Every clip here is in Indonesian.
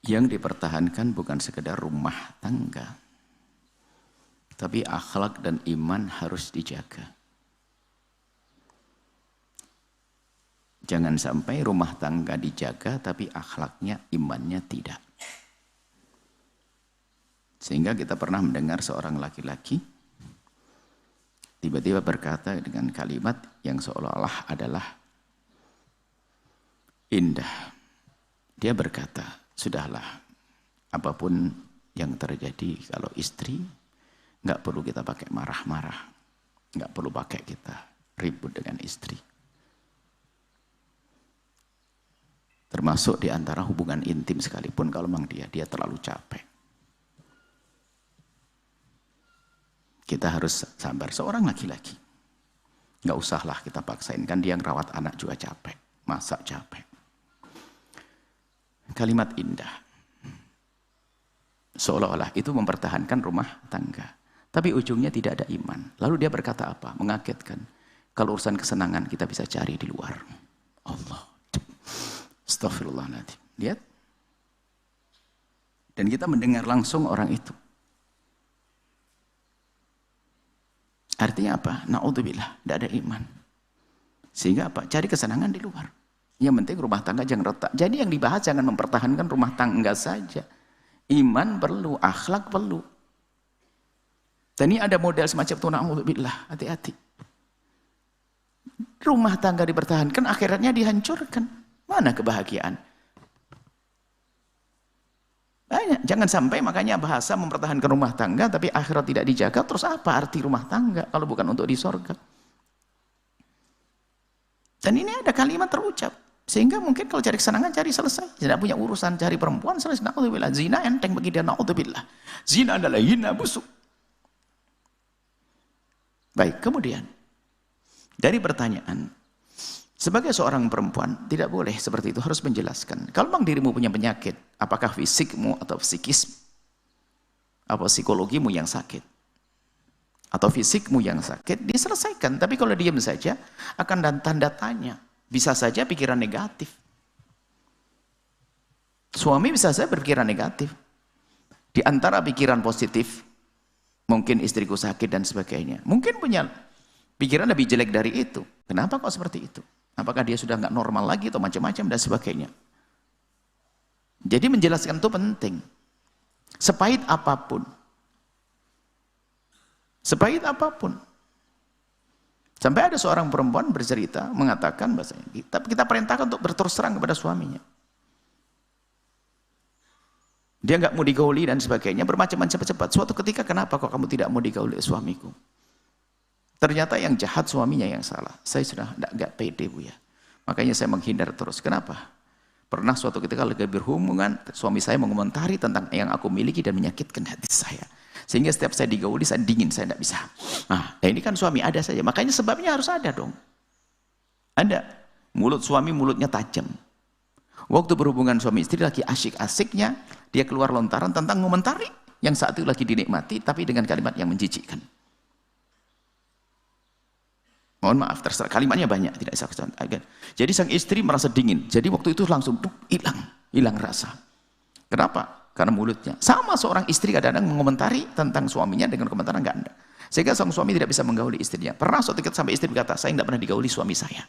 Yang dipertahankan bukan sekedar rumah tangga, tapi akhlak dan iman harus dijaga. Jangan sampai rumah tangga dijaga tapi akhlaknya, imannya tidak. Sehingga kita pernah mendengar seorang laki-laki tiba-tiba berkata dengan kalimat yang seolah-olah adalah indah. Dia berkata, sudahlah, apapun yang terjadi kalau istri, nggak perlu kita pakai marah-marah, nggak perlu pakai kita ribut dengan istri. Termasuk di antara hubungan intim sekalipun kalau memang dia terlalu capek. Kita harus sabar, seorang laki-laki. Nggak usahlah kita paksain, kan dia yang rawat anak juga capek, masak capek. Kalimat indah. Seolah-olah itu mempertahankan rumah tangga. Tapi ujungnya tidak ada iman. Lalu dia berkata apa? Mengagetkan. Kalau urusan kesenangan kita bisa cari di luar. Allah. Astaghfirullahaladzim. Lihat. Dan kita mendengar langsung orang itu. Artinya apa? Na'udzubillah. Tidak ada iman. Sehingga apa? Cari kesenangan di luar. Yang penting rumah tangga jangan retak. Jadi yang dibahas jangan mempertahankan rumah tangga saja. Iman perlu, akhlak perlu. Dan ini ada model semacam itu, na'udzubillah. Hati-hati. Rumah tangga dipertahankan, akhiratnya dihancurkan. Mana kebahagiaan? Banyak. Jangan sampai makanya bahasa mempertahankan rumah tangga, tapi akhirat tidak dijaga. Terus apa arti rumah tangga kalau bukan untuk di sorga? Dan ini ada kalimat terucap. Sehingga mungkin kalau cari kesenangan, cari selesai. Tidak punya urusan cari perempuan, selesai. Na'udzubillah. Zina enteng bagi dia, na'udzubillah. Zina adalah hina busuk. Baik, kemudian. Dari pertanyaan. Sebagai seorang perempuan, tidak boleh seperti itu, harus menjelaskan. Kalau memang dirimu punya penyakit, apakah fisikmu atau psikis, apa psikologimu yang sakit, atau fisikmu yang sakit, diselesaikan. Tapi kalau diam saja, akan tanda tanya. Bisa saja pikiran negatif. Suami bisa saja berpikiran negatif. Di antara pikiran positif, mungkin istriku sakit dan sebagainya. Mungkin punya pikiran lebih jelek dari itu. Kenapa kok seperti itu? Apakah dia sudah nggak normal lagi atau macam-macam dan sebagainya. Jadi menjelaskan itu penting. Sepahit apapun. Sepahit apapun. Sampai ada seorang perempuan bercerita mengatakan bahasanya, kita perintahkan untuk berterus terang kepada suaminya. Dia nggak mau digauli dan sebagainya, bermacam-macam cepat-cepat. Suatu ketika, kenapa kok kamu tidak mau digauli suamiku? Ternyata yang jahat suaminya yang salah. Saya sudah nggak pede, Bu ya. Makanya saya menghindar terus. Kenapa? Pernah suatu ketika lagi berhubungan, suami saya mengomentari tentang yang aku miliki dan menyakitkan hati saya. Sehingga setiap saya digauli, saya dingin, saya tidak bisa. Nah, ini kan suami ada saja. Makanya sebabnya harus ada dong. Ada. Mulut suami, mulutnya tajam. Waktu berhubungan suami istri lagi asyik-asyiknya, dia keluar lontaran tentang mengomentari yang saat itu lagi dinikmati, tapi dengan kalimat yang menjijikkan. Mohon maaf, terserah, kalimatnya banyak, tidak bisa contohkan. Jadi sang istri merasa dingin. Jadi waktu itu langsung hilang rasa. Kenapa? Karena mulutnya. Sama seorang istri kadang-kadang mengomentari tentang suaminya dengan komentar enggak ada. Sehingga sang suami tidak bisa menggauli istrinya. Pernah suatu ketika sampai istri berkata, saya tidak pernah digauli suami saya.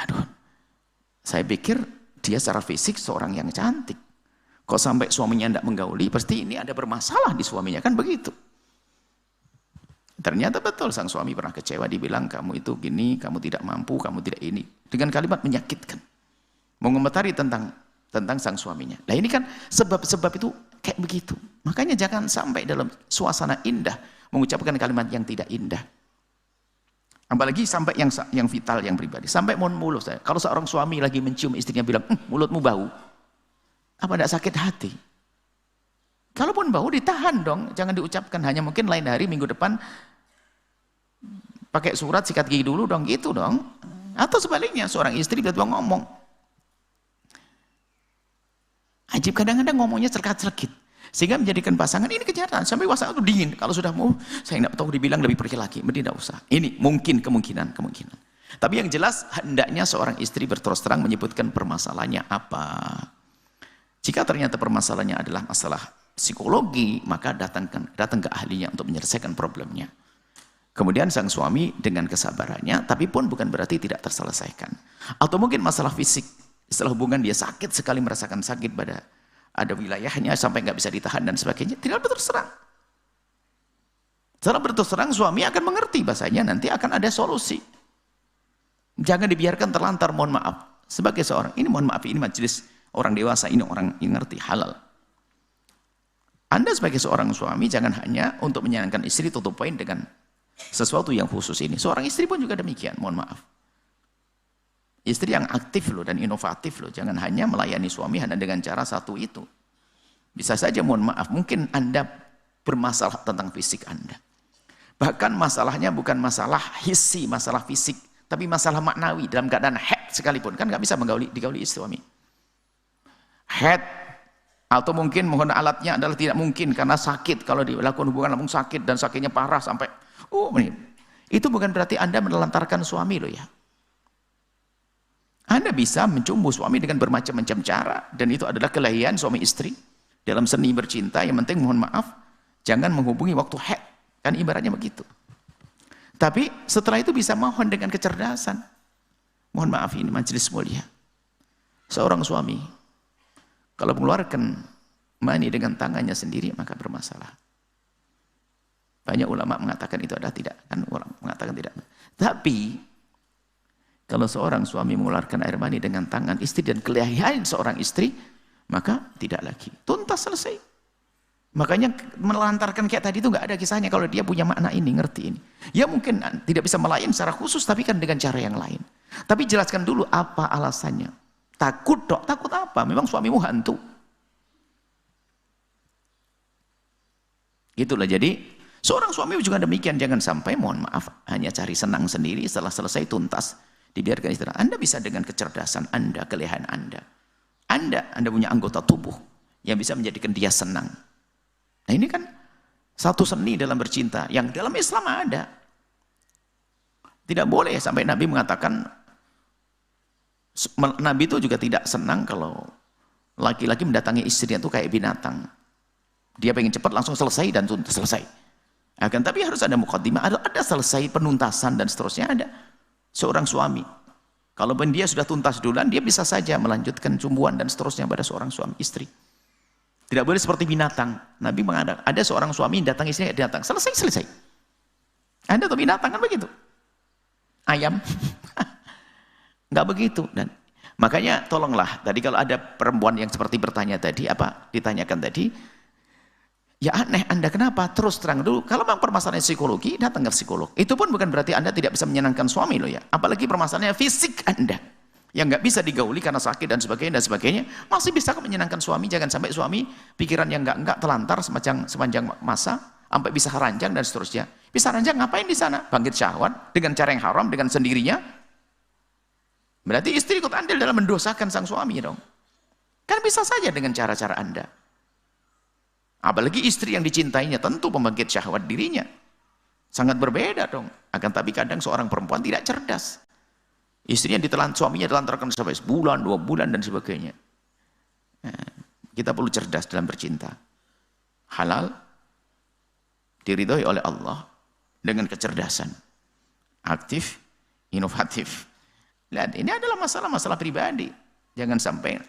Aduh, saya pikir dia secara fisik seorang yang cantik. Kok sampai suaminya tidak menggauli, pasti ini ada bermasalah di suaminya, kan begitu. Ternyata betul sang suami pernah kecewa, dibilang kamu itu gini, kamu tidak mampu, kamu tidak ini. Dengan kalimat menyakitkan. Mengomentari tentang sang suaminya. Nah ini kan sebab-sebab itu kayak begitu. Makanya jangan sampai dalam suasana indah mengucapkan kalimat yang tidak indah. Apalagi sampai yang vital, yang pribadi. Sampai mulut saya. Kalau seorang suami lagi mencium istrinya bilang, mulutmu bau. Apa tidak sakit hati? Kalaupun bau ditahan dong, jangan diucapkan. Hanya mungkin lain hari, minggu depan, pakai surat sikat gigi dulu dong, gitu dong. Atau sebaliknya, seorang istri tiba-tiba ngomong. Ajib, kadang-kadang ngomongnya cerkat-cerkit. Sehingga menjadikan pasangan ini kejahatan. Sampai pasangan itu dingin. Kalau sudah mau, saya tidak tahu dibilang lebih pergi lagi. Tidak usah. Ini mungkin kemungkinan. Tapi yang jelas, hendaknya seorang istri berterus terang menyebutkan permasalahannya apa. Jika ternyata permasalahannya adalah masalah psikologi, maka datang ke ahlinya untuk menyelesaikan problemnya. Kemudian sang suami dengan kesabarannya, tapi pun bukan berarti tidak terselesaikan. Atau mungkin masalah fisik, setelah hubungan dia sakit sekali, merasakan sakit pada ada wilayahnya sampai nggak bisa ditahan dan sebagainya, tinggal berterus terang. Setelah berterus terang, suami akan mengerti bahasanya nanti akan ada solusi. Jangan dibiarkan terlantar, mohon maaf. Sebagai seorang, ini mohon maaf, ini majelis orang dewasa, ini orang yang ngerti halal. Anda sebagai seorang suami jangan hanya untuk menyenangkan istri tutup poin dengan sesuatu yang khusus ini. Seorang istri pun juga demikian, mohon maaf. Istri yang aktif loh dan inovatif loh, jangan hanya melayani suami hanya dengan cara satu itu. Bisa saja mohon maaf, mungkin Anda bermasalah tentang fisik Anda. Bahkan masalahnya bukan masalah hissi, masalah fisik, tapi masalah maknawi dalam keadaan haid sekalipun, kan nggak bisa digauli suami. Haid, atau mungkin mohon alatnya adalah tidak mungkin karena sakit, kalau dilakukan hubungan langsung sakit dan sakitnya parah sampai itu bukan berarti Anda menelantarkan suami loh ya. Anda bisa mencumbu suami dengan bermacam-macam cara, dan itu adalah kelahiran suami istri dalam seni bercinta. Yang penting mohon maaf jangan menghubungi waktu haid, kan ibaratnya begitu. Tapi setelah itu bisa mohon dengan kecerdasan. Mohon maaf, ini majelis mulia, seorang suami kalau mengeluarkan mani dengan tangannya sendiri maka bermasalah. Banyak ulama mengatakan itu adalah tidak, kan orang mengatakan tidak. Tapi kalau seorang suami mengeluarkan air mani dengan tangan istri dan kelahiran seorang istri, maka tidak lagi, tuntas, selesai. Makanya melantarkan kayak tadi itu nggak ada kisahnya kalau dia punya makna ini, ngerti ini. Ya mungkin tidak bisa melayani secara khusus, tapi kan dengan cara yang lain. Tapi jelaskan dulu apa alasannya. Takut dok, takut apa? Memang suamimu hantu. Itulah, jadi seorang suami juga demikian, jangan sampai mohon maaf hanya cari senang sendiri, setelah selesai tuntas dibiarkan istirahat. Anda bisa dengan kecerdasan Anda, kelehaan Anda. Anda punya anggota tubuh yang bisa menjadikan dia senang. Nah ini kan satu seni dalam bercinta yang dalam Islam ada. Tidak boleh sampai Nabi mengatakan, Nabi itu juga tidak senang kalau laki-laki mendatangi istrinya itu kayak binatang. Dia pengen cepat langsung selesai dan selesai. Akan tapi harus ada muqaddimah, ada selesai penuntasan dan seterusnya ada. Seorang suami, kalau dia sudah tuntas duluan, dia bisa saja melanjutkan cumbuan dan seterusnya pada seorang suami istri. Tidak boleh seperti binatang. Nabi mengatakan, ada seorang suami datang istrinya datang, selesai. Anda tuh binatang kan begitu. Ayam. Nggak begitu. Dan makanya tolonglah, tadi kalau ada perempuan yang seperti bertanya tadi, apa ditanyakan tadi, ya aneh Anda kenapa? Terus terang dulu, kalau memang permasalahan psikologi, datang ke psikolog. Itu pun bukan berarti Anda tidak bisa menyenangkan suami loh ya. Apalagi permasalahannya fisik Anda, yang nggak bisa digauli karena sakit dan sebagainya, masih bisa menyenangkan suami. Jangan sampai suami pikiran yang nggak telantar sepanjang masa, sampai bisa ranjang dan seterusnya. Bisa ranjang ngapain di sana? Bangkit syahwat dengan cara yang haram, dengan sendirinya. Berarti istri ikut andil dalam mendosakan sang suami dong. Kan bisa saja dengan cara-cara Anda. Apalagi istri yang dicintainya tentu pembangkit syahwat dirinya. Sangat berbeda dong. Akan tapi kadang seorang perempuan tidak cerdas. Istrinya suaminya ditelantarkan sampai sebulan, 2 bulan dan sebagainya. Nah, kita perlu cerdas dalam bercinta. Halal, diridhoi oleh Allah dengan kecerdasan. Aktif, inovatif. Lihat, ini adalah masalah-masalah pribadi. Jangan sampai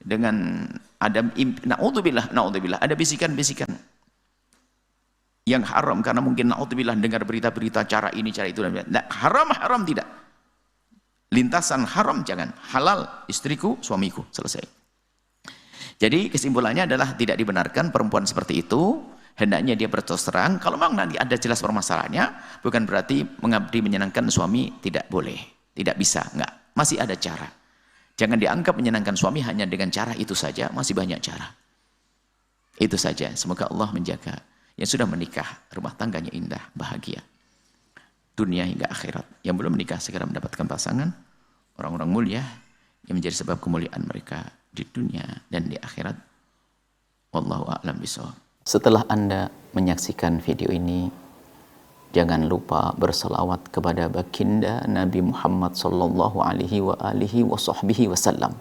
dengan ada naudzubillah ada bisikan-bisikan yang haram karena mungkin naudzubillah dengar berita-berita cara ini cara itu. Nah, haram tidak. Lintasan haram jangan. Halal istriku, suamiku, selesai. Jadi kesimpulannya adalah tidak dibenarkan perempuan seperti itu. Hendaknya dia berterus terang. Kalau memang nanti ada jelas permasalahannya, bukan berarti mengabdi menyenangkan suami tidak boleh, tidak bisa, enggak. Masih ada cara. Jangan dianggap menyenangkan suami hanya dengan cara itu saja, masih banyak cara. Itu saja. Semoga Allah menjaga yang sudah menikah, rumah tangganya indah, bahagia. Dunia hingga akhirat. Yang belum menikah segera mendapatkan pasangan, orang-orang mulia yang menjadi sebab kemuliaan mereka di dunia dan di akhirat. Wallahu a'lam bishawab. Setelah Anda menyaksikan video ini, jangan lupa berselawat kepada baginda Nabi Muhammad sallallahu alaihi wa alihi wa sahbihi wasallam.